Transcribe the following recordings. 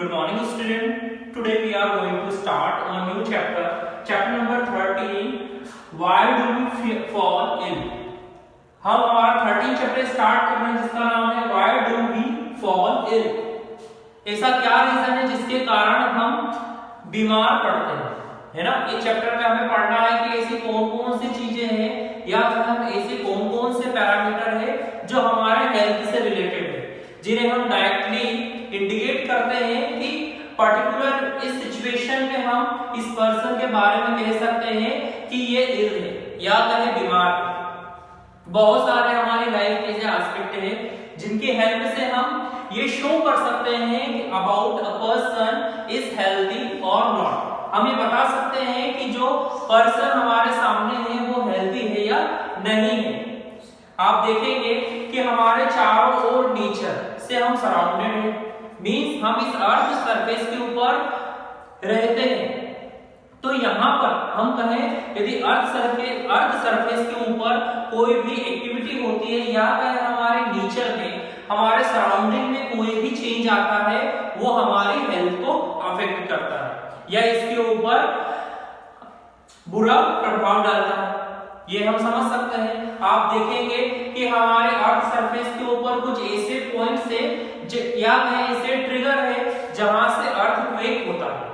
Good morning, student. Today we are going to start a new chapter, chapter number 13. Why do we fall ill? हम हमारा 13 chapter start कर रहे हैं जिसका नाम है Why do we fall ill? ऐसा क्या रीजन है जिसके कारण हम बीमार पड़ते हैं, है ना। इस चैप्टर में हमें पढ़ना है कि ऐसी कौन-कौन सी चीजें हैं या फिर हम ऐसे कौन-कौन से पैरामीटर है जो हमारे हेल्थ से रिलेटेड है, जिन्हें हम डायरेक्टली इंडिकेट करते हैं कि पर्टिकुलर इस सिचुएशन में हम इस पर्सन के बारे में कह सकते हैं कि ये इल है या कहे बीमार है। बहुत सारे हमारी लाइफ के ऐसे एस्पेक्ट हैं जिनकी हेल्प से हम ये शो कर सकते हैं कि about a person is healthy और नॉट। हम ये बता सकते हैं कि जो पर्सन हमारे सामने है वो हेल्दी है या नहीं है। आप देखेंगे कि हमारे चारों ओर नेचर से हम सराउंडेड हैं, मींस हम इस अर्थ सरफेस के ऊपर रहते हैं। तो यहाँ पर हम कहें यदि अर्थ सरफेस के ऊपर कोई भी एक्टिविटी होती है या फिर हमारे नेचर में हमारे सराउंडिंग में कोई भी चेंज आता है वो हमारी हेल्थ को अफेक्ट करता है या इसके ऊपर बुरा प्रभाव डालता है, ये हम समझ सकते हैं। आप देखेंगे कि हमारे अर्थ सरफेस के ऊपर कुछ ऐसे पॉइंट्स है या कहें ऐसे ट्रिगर है जहां से अर्थक्वेक होता है।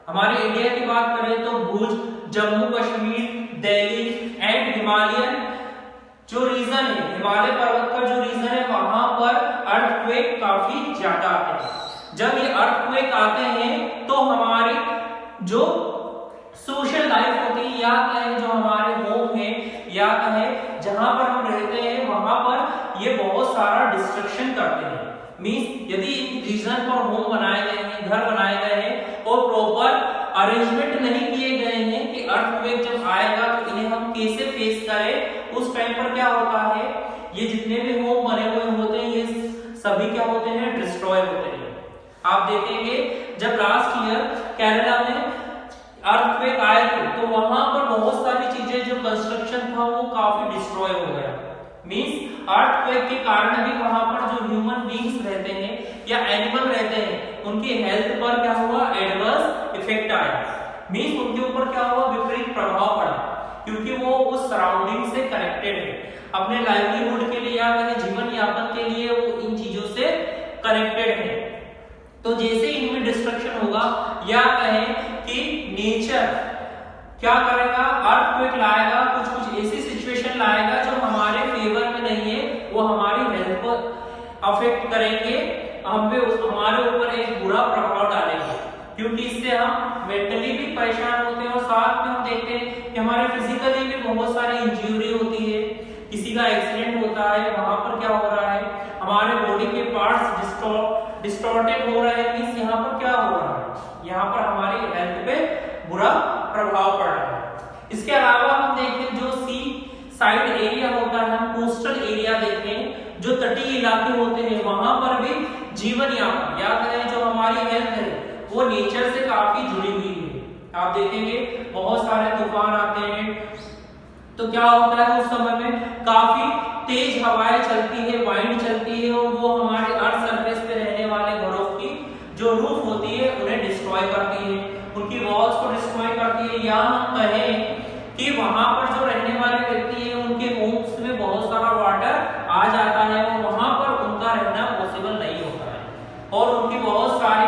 हमारे इंडिया की बात करें तो भुज, जम्मू कश्मीर, दिल्ली एंड हिमालयन जो रीजन है, हिमालय पर्वत का जो रीजन है, वहां पर अर्थक्वेक काफी ज्यादा आते हैं। जब ये अर्थक्वेक आते हैं तो हमारी जो सोशल लाइफ होती है या कहें जो हमारे होम है या कहें जहां पर हम रहते हैं वहां पर ये बहुत सारा डिस्ट्रक्शन करते हैं। मींस यदि रीजन पर होम बनाए गए हैं, घर बनाए गए हैं और प्रॉपर अरेंजमेंट नहीं किए गए हैं कि अर्थक्वेक जब आएगा तो इन्हें हम कैसे फेस करें, उस टाइम पर क्या होता है ये जितने भी होम बने हुए होते हैं ये सभी क्या होते हैं, डिस्ट्रॉय होते हैं। आप देखेंगे जब लास्ट ईयर केरला में अर्थक्वेक आए थे तो वहां पर बहुत सारी चीजें जो कंस्ट्रक्शन था वो काफी डिस्ट्रॉय हो गया। मींस अर्थक्वेक के कारण भी वहां पर जो ह्यूमन बीइंग्स रहते हैं या एनिमल रहते हैं उनकी हेल्थ पर क्या हुआ, एडवर्स इफेक्ट आया। मींस उनके ऊपर क्या हुआ, विपरीत प्रभाव पड़ा, क्योंकि वो उस सराउंडिंग से कनेक्टेड है, अपने लाइवलीहुड के लिए या कहें जीवन यापन के लिए वो इन चीजों से कनेक्टेड है। तो जैसे इनमें डिस्ट्रक्शन होगा या कहें कि नेचर क्या करेगा, अर्थक्वेक लाएगा, कुछ ऐसी सिचुएशन लाएगा जो हमारे फेवर में नहीं है, वो हमारी हेल्थ को अफेक्ट करेंगे, हमारे ऊपर एक बुरा प्रभाव डालेंगे, क्योंकि इससे हम मेंटली भी परेशान होते हैं और साथ में हम देखते हैं कि हमारे फिजिकली भी बहुत सारी इंजरी होती है। किसी का एक्सीडेंट होता है, वहां पर क्या हो रहा है, हमारे बॉडी के पार्ट्स डिस्टॉर्टेड हो रहे हैं। मींस यहाँ पर क्या हो रहा है, यहाँ पर हमारी हेल्थ पे बुरा प्रभाव पड़ रहा है। इसके अलावा हम देखें जो सी साइड एरिया होता है, हम कोस्टल एरिया देखें, जो तटीय इलाके होते हैं, वहां पर भी जीवन यापन या कहें जो हमारी हेल्थ है वो नेचर से काफी जुड़ी हुई है। आप देखेंगे बहुत सारे तूफान आते हैं तो क्या होता है उस समय में काफी तेज हवाएं चलती है, वाइंड चलती है और वो हमारे अर्थ सरफेस पे रहने वाले घरों की जो रूफ होती है उन्हें डिस्ट्रॉय करती है, उनकी वॉल्स को डिस्ट्रॉय करती है। या हम कहें कि वहां पर जो रहने वाले व्यक्ति हैं उनके होम्स में बहुत सारा वाटर आ जाता है और वहां पर उनका रहना पॉसिबल नहीं होता है और उनकी बहुत सारी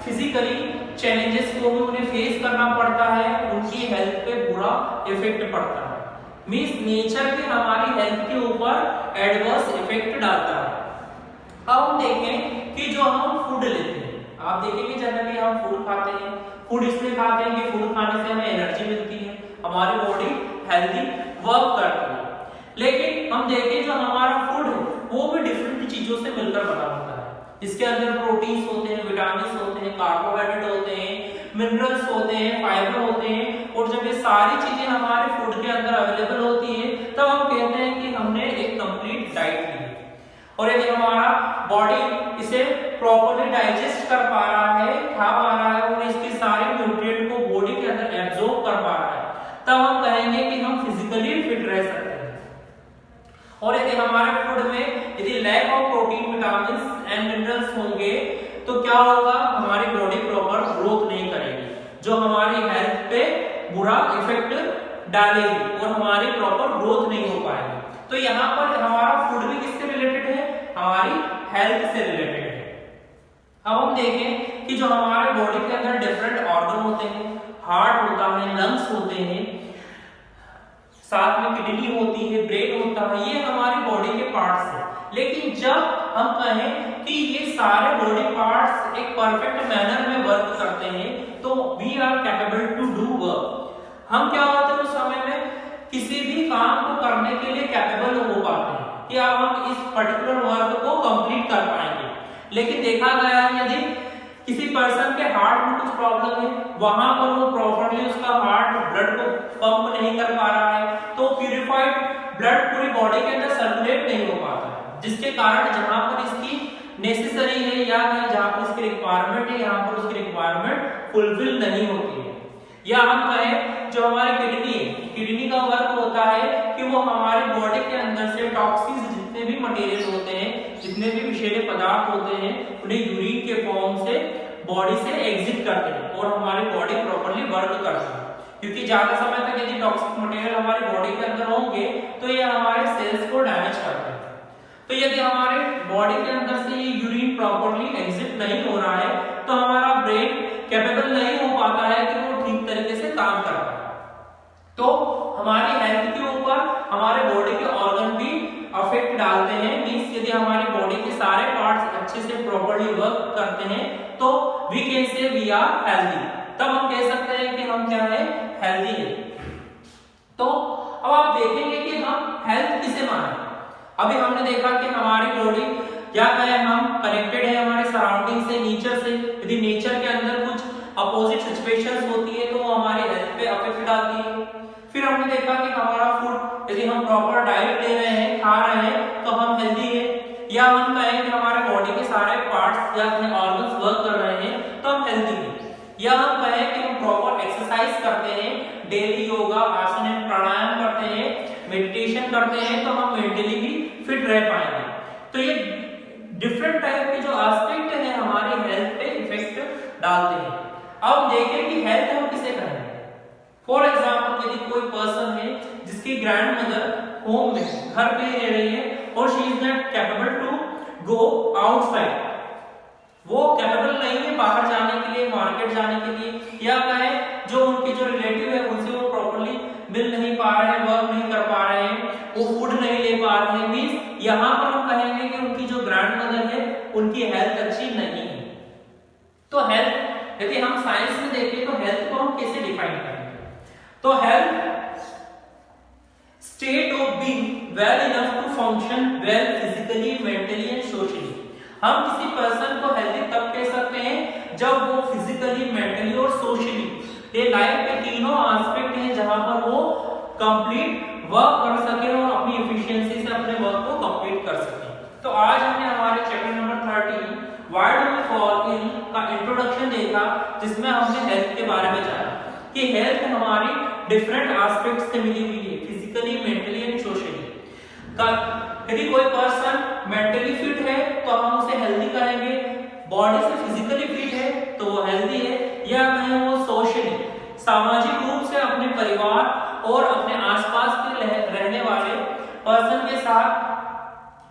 फिजिकली चैलेंजेस को भी उन्हें फेस करना पड़ता है, उनकी हेल्थ पे बुरा इफेक्ट पड़ता है। मींस नेचर भी हमारी हेल्थ के ऊपर एडवर्स इफेक्ट डालता है। अब हम देखें कि जो हम फूड लेते हैं, आप देखेंगे जनरली हम फूड खाते हैं, फूड इसलिए खाते हैं कि फूड खाने से हमें एनर्जी मिलती है, हमारी बॉडी हेल्दी वर्क करती है। लेकिन हम देखें जो हमारा फूड है वो भी डिफरेंट चीजों से मिलकर बना होता है। इसके अंदर प्रोटीन्स होते हैं, विटामिन होते हैं, कार्बोहाइड्रेट होते हैं, मिनरल्स होते हैं, फाइबर होते हैं, और जब ये सारी चीजें हमारे फूड के अंदर अवेलेबल होती है तब हम कहते हैं कि हमने एक कंप्लीट डाइट ली है। और यदि हमारा बॉडी इसे प्रॉपर्ली डाइजेस्ट कर पा रहा है, खा पा रहा है और इसके सारे न्यूट्रिएंट को बॉडी के अंदर एब्जॉर्ब कर पा रहा है, तब हम कहेंगे कि हम फिजिकली फिट रह सकते हैं। और यदि हमारे फूड में यदि lack of protein, vitamin and minerals होंगे तो क्या होगा, हमारी बॉडी प्रॉपर ग्रोथ नहीं करेगी, जो हमारी हेल्थ पे बुरा इफेक्ट डालेगी और हमारी प्रॉपर ग्रोथ नहीं हो पाएगी। तो यहाँ पर हमारा फूड भी किससे रिलेटेड है, हमारी हेल्थ से रिलेटेड है। अब हम देखें कि जो हमारे बॉडी के अंदर डिफरेंट ऑर्गन होते हैं, हार्ट होता है, लंग्स होते हैं, साथ में किडनी होती है, ब्रेन होता है, ये हमारी बॉडी के पार्ट्स हैं। लेकिन जब हम कहें कि ये सारे बॉडी पार्ट्स एक परफेक्ट मैनर में वर्क करते हैं, तो we are capable to do work. हम क्या होते हैं उस समय में किसी भी काम को करने के लिए कैपेबल हो पाते हैं कि अब हम इस पर्टिकुलर वर्क को कंप्लीट कर पाएंगे। लेकिन देखा गया है यदि किसी पर्सन के हार्ट में कुछ प्रॉब्लम है, वहां पर वो प्रॉपर्ली उसका हार्ट ब्लड को पंप नहीं कर पा रहा है, तो प्यूरिफाइड ब्लड पूरी बॉडी के अंदर सर्कुलेट नहीं हो पाता है, जिसके कारण जहां पर इसकी नेसेसरी है या जहां पर इसकी रिक्वायरमेंट है, यहाँ पर उसकी रिक्वायरमेंट फुलफिल नहीं होती है। या हम कहें जो हमारी किडनी है, किडनी का वर्क होता है कि वो हमारी बॉडी के अंदर से टॉक्सिन्स, जितने भी मटेरियल होते हैं, जितने भी विषैले पदार्थ होते हैं, उन्हें यूरिन के फॉर्म से बॉडी से एग्जिट करते हैं और हमारी बॉडी प्रॉपर्ली वर्क करती है। क्योंकि ज्यादा समय तक यदि टॉक्सिक मटेरियल हमारी बॉडी के अंदर होंगे तो ये हमारे सेल्स को डैमेज करते हैं। तो यदि हमारे बॉडी के अंदर से ये यूरिन प्रॉपर्ली एग्जिट नहीं हो रहा है, तो हमारा ब्रेन कैपेबल नहीं हो पाता है कि वो ठीक तरीके से काम कर पाए। तो हमारी हेल्थ के ऊपर हमारे बॉडी के ऑर्गन भी अफेक्ट डालते हैं। मींस यदि हमारी बॉडी के सारे पार्ट्स अच्छे से प्रॉपर्ली वर्क करते हैं तो we can say we are healthy. तब हम कह सकते हैं कि हम क्या है, हेल्दी है। तो अब आप देखेंगे कि हम हेल्थ किसे माने। अभी हमने देखा कि हमारी बॉडी क्या है, हम कनेक्टेड है हमारे सराउंडिंग से, नेचर से। यदि नेचर के अंदर कुछ अपोजिट सिचुएशंस होती है तो वो हमारी हेल्थ पे अफेक्ट डालती है। फिर हमने देखा कि हमारा फूड, यदि हम प्रॉपर डाइट ले रहे हैं, खा रहे हैं, तो हम हेल्दी है। या हम कहें कि हमारे बॉडी के सारे पार्ट्स या अपने ऑर्गन्स वर्क कर रहे हैं तो हम हेल्दी हैं। या हम कहें कि हम प्रॉपर एक्सरसाइज करते हैं, डेली योगा, आसन एंड प्राणायाम करते हैं, मेडिटेशन करते हैं, तो हम मेंटली भी फिट रह पाएंगे। तो ये डिफरेंट टाइप के जो एस्पेक्ट है हमारी हेल्थ पे इफेक्ट डालते हैं। अब देखें कि हेल्थ हम किसे कहें। फॉर एग्जाम्पल यदि कोई पर्सन है जिसकी ग्रैंड मदर होम में, घर पे ही रह रही है और she is not capable to go outside, वो कैपेबल नहीं है बाहर जाने के लिए, मार्केट जाने के लिए, या कहें जो उनके जो रिलेटिव है उनसे वो प्रॉपर्ली मिल नहीं पा रहे हैं, वर्क नहीं कर पा रहे हैं, वो फूड नहीं ले पा रहे हैं। मींस यहाँ पर हम कहेंगे कि उनकी जो ग्रैंड मदर है उनकी हेल्थ अच्छी नहीं है। तो हेल्थ यदि हम साइंस में देखें तो हेल्थ को हम कैसे डिफाइन करेंगे। तो health state of being well enough to function well physically, mentally and socially. हम किसी पर्सन को हेल्दी तब कह सकते हैं जब वो फिजिकली, मेंटली और सोशली, ये लाइफ के तीनों एस्पेक्ट हैं जहां पर वो कंप्लीट वर्क कर सके और अपनी एफिशिएंसी से अपने वर्क को कंप्लीट कर सके। तो आज हमने हमारे chapter number 13 why do we fall in का इंट्रोडक्शन देखा, जिसमें हमने हेल्थ के बारे में जाना कि हेल्थ हमारी डिफरेंट एस्पेक्ट्स से मिली हुई है, फिजिकली, मेंटली एंड सोशली। यदि कोई पर्सन मेंटली फिट है तो हम उसे हेल्दी कहेंगे, बॉडी से फिजिकली फिट है तो वो हेल्दी है, या कहें वो सोशली, सामाजिक रूप से अपने परिवार और अपने आसपास के रहने वाले पर्सन के साथ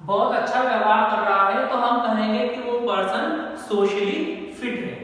बहुत अच्छा व्यवहार कर रहा है तो हम कहेंगे कि वो पर्सन सोशली फिट है।